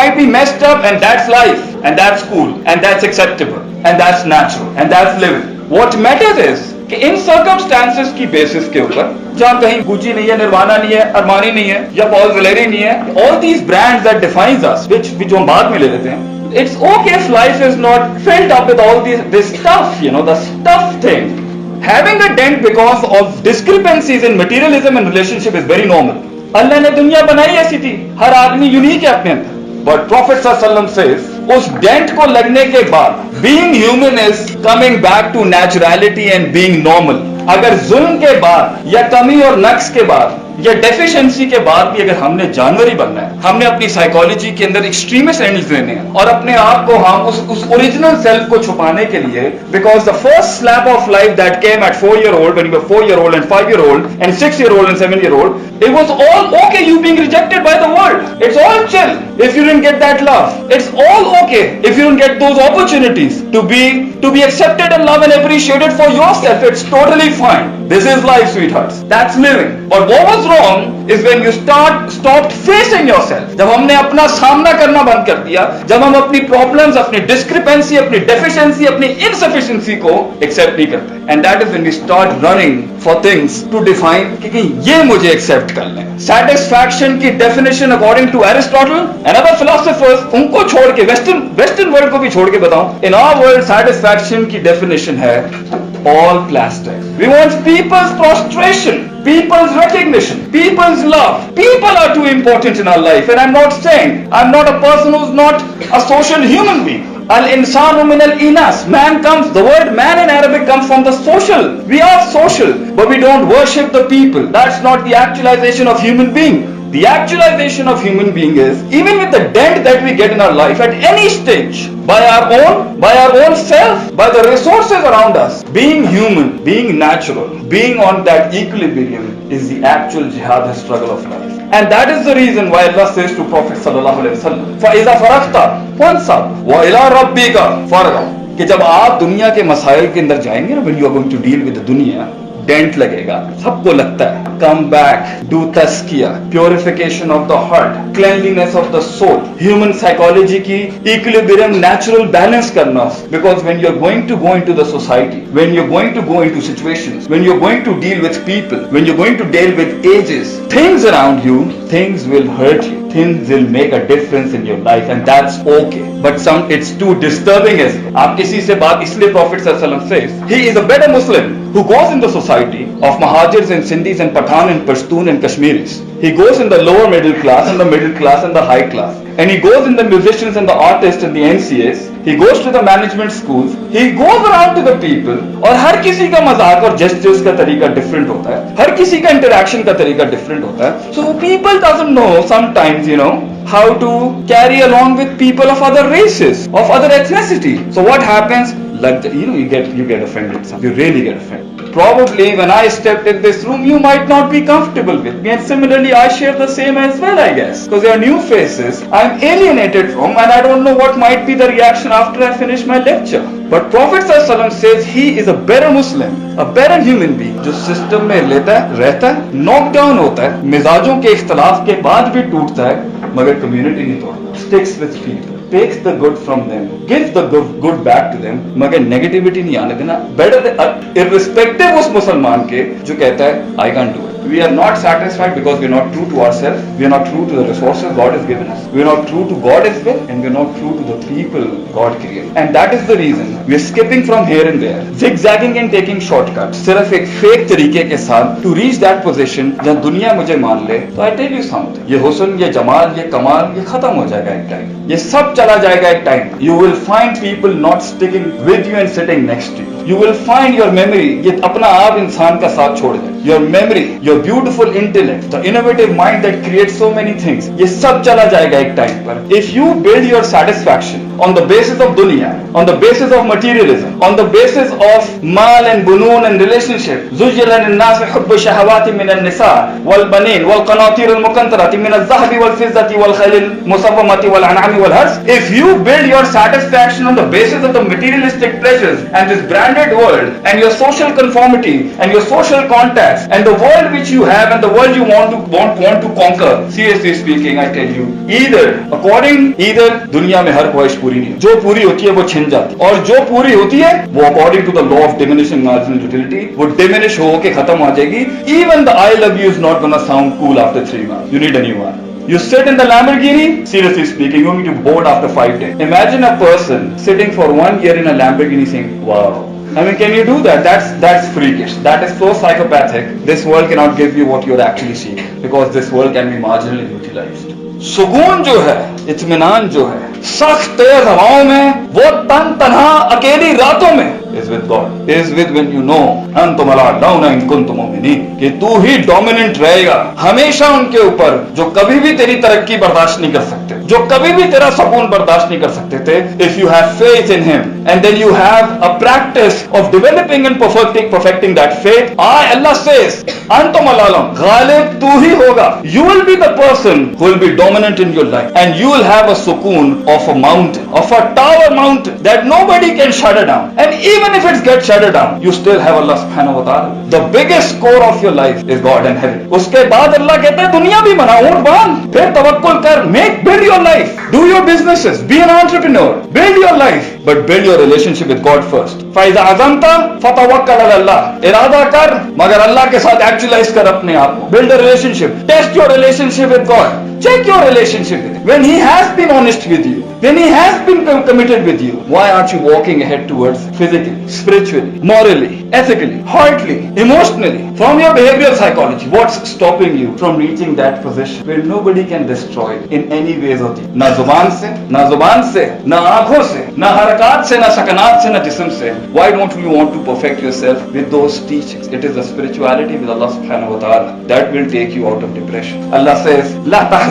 might be messed up, and that's life, and that's cool, and that's acceptable, and that's natural, and that's living. What matters is कि इन circumstances की basis के ऊपर, जहाँ कहीं Gucci नहीं है, निर्वाणा नहीं है, अरमानी नहीं है, या पॉल वेलेरी नहीं है, all these brands that defines us, which हम बाद में ले लेते हैं. It's okay if life is not filled up with all this stuff, the stuff thing. Having a dent because of discrepancies in materialism and relationship is very normal. अल्लाह ने दुनिया बनाई ऐसी थी, हर आदमी यूनिक है अपने अंदर. But Prophet ﷺ says, उस डेंट को लगने के बाद being human is coming back to naturality and being normal. अगर जुल्म के बाद या कमी और नक्स के बाद या डेफिशिएंसी के बाद भी अगर हमने जानवर ही बनना है, हमने अपनी साइकोलॉजी के अंदर एक्सट्रीमिस्ट एंगल्स लेने हैं और अपने आप को हम उस ओरिजिनल सेल्फ को छुपाने के लिए, because the first slap of life that came at 4 year old, when you were 4 year old and 5 year old and 6 year old and 7 year old, it was all okay you being rejected by the world. It's all chill if you didn't get that love. It's all okay if you don't get those opportunities to be accepted and loved and appreciated for yourself. It's totally fine. This is life, sweethearts. That's living. But what was wrong is when you stopped facing yourself. जब हमने अपना सामना करना बंद कर दिया, जब हम अपनी problems, अपनी discrepancy, अपनी deficiency, अपनी insufficiency को accept नहीं करते. And that is when we start running for things to define कि ये मुझे accept कर लें. Satisfaction की definition according to Aristotle and other philosophers, उनको छोड़ के western world को भी छोड़ के बताऊं, in our world satisfaction की definition है all plastic. We want people's prostration, people's recognition, people's love. People are too important in our life, and I'm not a person who's not a social human being. Al-insanu min al-inas. Man comes, the word man in Arabic comes from the social. We are social, but we don't worship the people. That's not the actualization of human being. The actualization of human being is, even with the dent that we get in our life at any stage, by our own self, by the resources around us, being human, being natural, being on that equilibrium is the actual jihad and struggle of life. And that is the reason why Allah says to Prophet sallallahu alaihi wasallam, فَإِذَا فَرَغْتَ فَانْصَبْ وَإِلَىٰ رَبِّكَ فَارْغَب. कि जब आप दुनिया के मसाइल के अंदर जाएंगे ना, when you are going to deal with the दुनिया, डेंट लगेगा, सबको लगता है. कम बैक, डू तस्किया, purification of the heart, cleanliness of the soul, human psychology की इक्विलिब्रियम, नेचुरल बैलेंस करना. Because when you are going to go into the society, when you are going to go into situations, when you are going to deal with people, when you are going to deal with ages, things around you, things will hurt you, things will make a difference in your life, and that's okay. But it's too disturbing. Is आप किसी से बात, इसलिए Prophet ﷺ says he is a better Muslim who goes in the society of Mahajirs and Sindhis and Pathan and Pashtun and Kashmiris. He goes in the lower middle class and the middle class and the high class, and he goes in the musicians and the artists and the NCAs. He goes to the management schools. He goes around to the people. और हर किसी का मजाक और gestures का तरीका different होता है, हर किसी का interaction का तरीका different होता है. So people doesn't know sometimes, how to carry along with people of other races, of other ethnicity. So what happens? Like you get offended. You really get offended. Probably when I stepped in this room, you might not be comfortable with me, and similarly I share the same as well, I guess, because they are new faces I'm alienated from, and I don't know what might be the reaction after I finish my lecture. But Prophet ﷺ says he is a better Muslim, a better human being, जो system में रहता है, knock down होता है, मिजाजों के इख्तलाफ के बाद भी टूटता है, मगर कम्युनिटी नहीं तोड़ता, sticks with people, takes the good from them, gives the good back to them, मगर नेगेटिविटी नहीं आने देना. बेटर irrespective उस मुसलमान के जो कहता है I can't do it. We are not satisfied because we are not true to ourselves. We are not true to the resources God has given us. We are not true to God as well, and we are not true to the people God created. And that is the reason we are skipping from here and there, zigzagging and taking shortcuts, सिर्फ एक fake तरीके के साथ to reach that position जहाँ दुनिया मुझे मान ले. तो I tell you something, ये हुस्न, ये जमाल, ये कमाल, ये खत्म हो जाएगा एक टाइम. ये सब चला जाएगा एक time. You will find people not sticking with you and sitting next to you. You will find your memory, ये अपना आप इंसान का साथ छोड़ दे. Your memory, your beautiful intellect, the innovative mind that creates so many things, ये सब चला जाएगा एक टाइम पर. If you build your satisfaction on the basis of dunya, on the basis of materialism, on the basis of mal and bunun and relationship, زُجِّلَ لِلنَّاسِ حُبُّ الشَّهَوَاتِ مِنَ النِّسَاءِ وَالْبَنِينَ وَالْقَنَاطِيرِ الْمُقَنطَرَةِ مِنَ الذَّهَبِ وَالْفِضَّةِ وَالْخَيْلِ الْمُسَوَّمَةِ وَالْأَنْعَامِ وَالْحَرْثِ. If you build your satisfaction on the basis of the materialistic pleasures and this branded standard world and your social conformity and your social contacts and the world which you have and the world you want to conquer, seriously speaking, I tell you, either दुनिया में हर ख्वाहिश पूरी नहीं, जो पूरी होती है वो छिन जाती है, और जो पूरी होती है वो according to the law of diminishing marginal utility वो डिमिनिश होके खत्म हो जाएगी. Even the I love you is not gonna sound cool after 3 months. You need a new one. You sit in the Lamborghini, seriously speaking, you're going to be bored after 5 days. Imagine a person sitting for 1 year in a Lamborghini saying, wow. I mean, can you do that? That's freakish. That is so psychopathic. This world cannot give you what you're actually seeking, because this world can be marginally utilized. सुकून जो है, इत्मीनान जो है, सख्त तेज हवाओं में, वो तन तन्हा अकेली रातों में, is with God. Is with when you know अंतुम अला लौना इन कुंतुम मोमिनीन, कि तू ही डोमिनेंट रहेगा हमेशा उनके ऊपर जो कभी भी तेरी तरक्की बर्दाश्त नहीं कर सकते, जो कभी भी तेरा सुकून बर्दाश्त नहीं कर सकते थे. If you have faith in Him and then you have a practice of developing and perfecting that faith, Allah says, अंतुम अला लौन, गालिब तू ही होगा. You will be the person who will be dominant in your life, and you will have a sukoon of a mountain, of a tower mountain that nobody can shut it down. And even if it gets shut down, you still have Allah subhanahu wa ta'ala. The biggest core of your life is God and heaven. उसके बाद अल्लाह कहता है दुनिया भी बना, ऊंट बांध, फिर तवक्कुल कर, build your life, do your businesses, be an entrepreneur, build your life, but build your relationship with God first. فإذا عزمت فتوكل على الله, इरादा कर मगर अल्लाह के साथ एक्चुअलाइज कर अपने आप को. Build a relationship, test your relationship with God. Check your relationship with Him. When He has been honest with you, when He has been committed with you, why aren't you walking ahead towards physically, spiritually, morally, ethically, heartily, emotionally, from your behavioral psychology? What's stopping you from reaching that position where nobody can destroy it in any ways of the na zuban se, na aankhon se, na harakat se, na sakanat se, na jism se? Why don't you want to perfect yourself with those teachings? It is the spirituality with Allah subhanahu wa ta'ala that will take you out of depression. Allah says, La tahzan.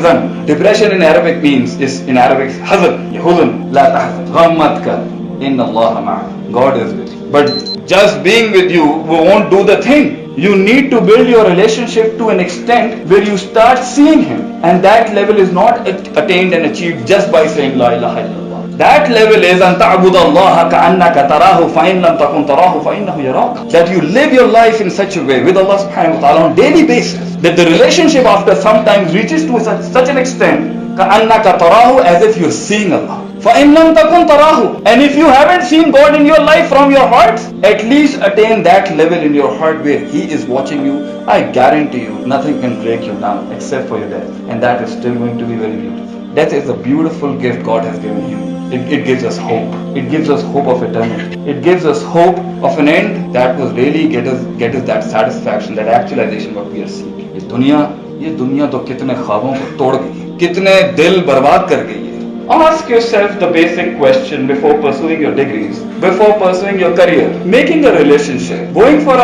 Depression in Arabic is in Arabic hazan, huzn, la tahzan, gham mat kar, inna Allah ma'ak. God is with you. But just being with you won't do the thing. You need to build your relationship to an extent where you start seeing Him, and that level is not attained and achieved just by saying La ilaha illallah. That level is an ta'budu Allah ka'annaka tarahu fa in lam takun tarahu fa innahu yaraka. That you live your life in such a way with Allah subhanahu wa ta'ala on daily basis that the relationship after some time reaches to such an extent ka'annaka tarahu, as if you're seeing Allah. فَإِن لَمْ تَكُنْ تَرَاهُ. And if you haven't seen God in your life from your heart, at least attain that level in your heart where He is watching you. I guarantee you, nothing can break you down except for your death. And that is still going to be very beautiful. Death is a beautiful gift God has given you. It gives us hope. It gives us hope of eternity. It gives us hope of an end that will really get us that satisfaction, that actualization what we are seeking. ये दुनिया तो कितने ख्वाबों को तोड़ गई, कितने दिल बर्बाद कर गई है. Ask yourself the basic question before pursuing your degrees, before pursuing your career, making a relationship, going for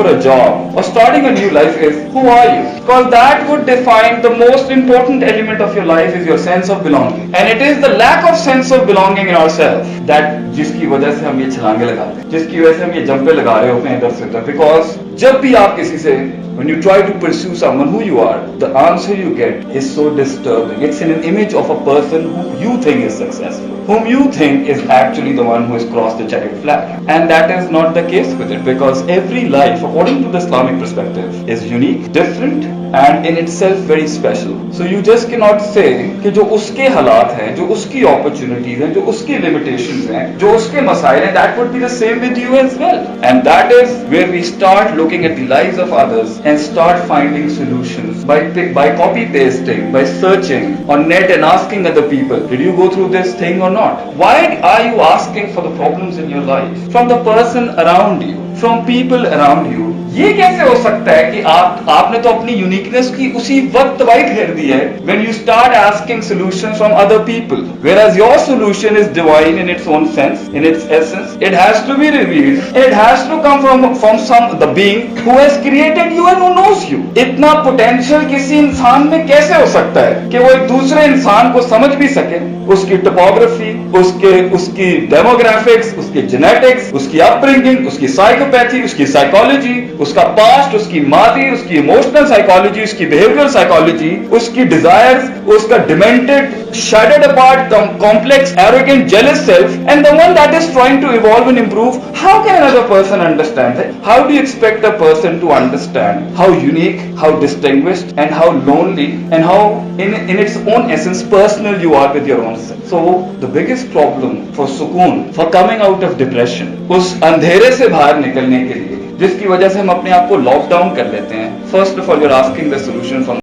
a job, or starting a new life is, who are you? Because that would define the most important element of your life is your sense of belonging. And it is the lack of sense of belonging in ourselves that जिसकी वजह से हम ये छलांगे लगाते हैं, जिसकी वजह से हम ये जंपे लगा रहे होते हैं इधर से उधर. Because जब भी आप किसी से when you try to pursue someone who you are, the answer you get is so disturbing. It's in an image of a person who you think is successful, whom you think is actually the one who has crossed the checkered flag. And that is not the case with it, because every life, according to the Islamic perspective, is unique, different, and in itself very special. So you just cannot say कि जो उसके हालात हैं, जो उसकी opportunities हैं, जो उसकी limitations हैं, जो उसके मसाइल हैं, that would be the same with you as well. And that is where we start looking at the lives of others and start finding solutions by copy pasting, by searching on net and asking other people, did you go through this thing or not? Why are you asking for the problems in your life from the person around you, from people around you? ये कैसे हो सकता है कि आपने तो अपनी uniqueness की उसी वक्त तबाही कर दी है when you start asking solutions from other people, whereas your solution is divine in its own sense, in its essence. It has to be revealed. It has to come from the being who has created you and who knows you. इतना potential किसी इंसान में कैसे हो सकता है कि वो एक दूसरे इंसान को समझ भी सके, उसकी टोपोग्राफी, उसकी डेमोग्राफिक्स, उसकी जेनेटिक्स, उसकी अपब्रिंगिंग, उसकी साइको साइकोपैथी, उसकी साइकोलॉजी, उसका पास्ट, उसकी मादी, उसकी इमोशनल साइकोलॉजी, उसकी बिहेवियरल साइकोलॉजी, उसकी डिजायर्स, उसका demented, shattered apart, complex, arrogant, jealous self, and the one that is trying to evolve and improve. How can another person understand that? How do you expect a person to understand how unique, how distinguished, and how lonely, and how in its own essence personal you are with your own self? So the biggest problem for sukoon, for coming out of depression, उस अंधेरे से बाहर निकलने के लिए जिसकी वजह से हम अपने आप को लॉक डाउन कर लेते हैं, first of all you are asking the solution from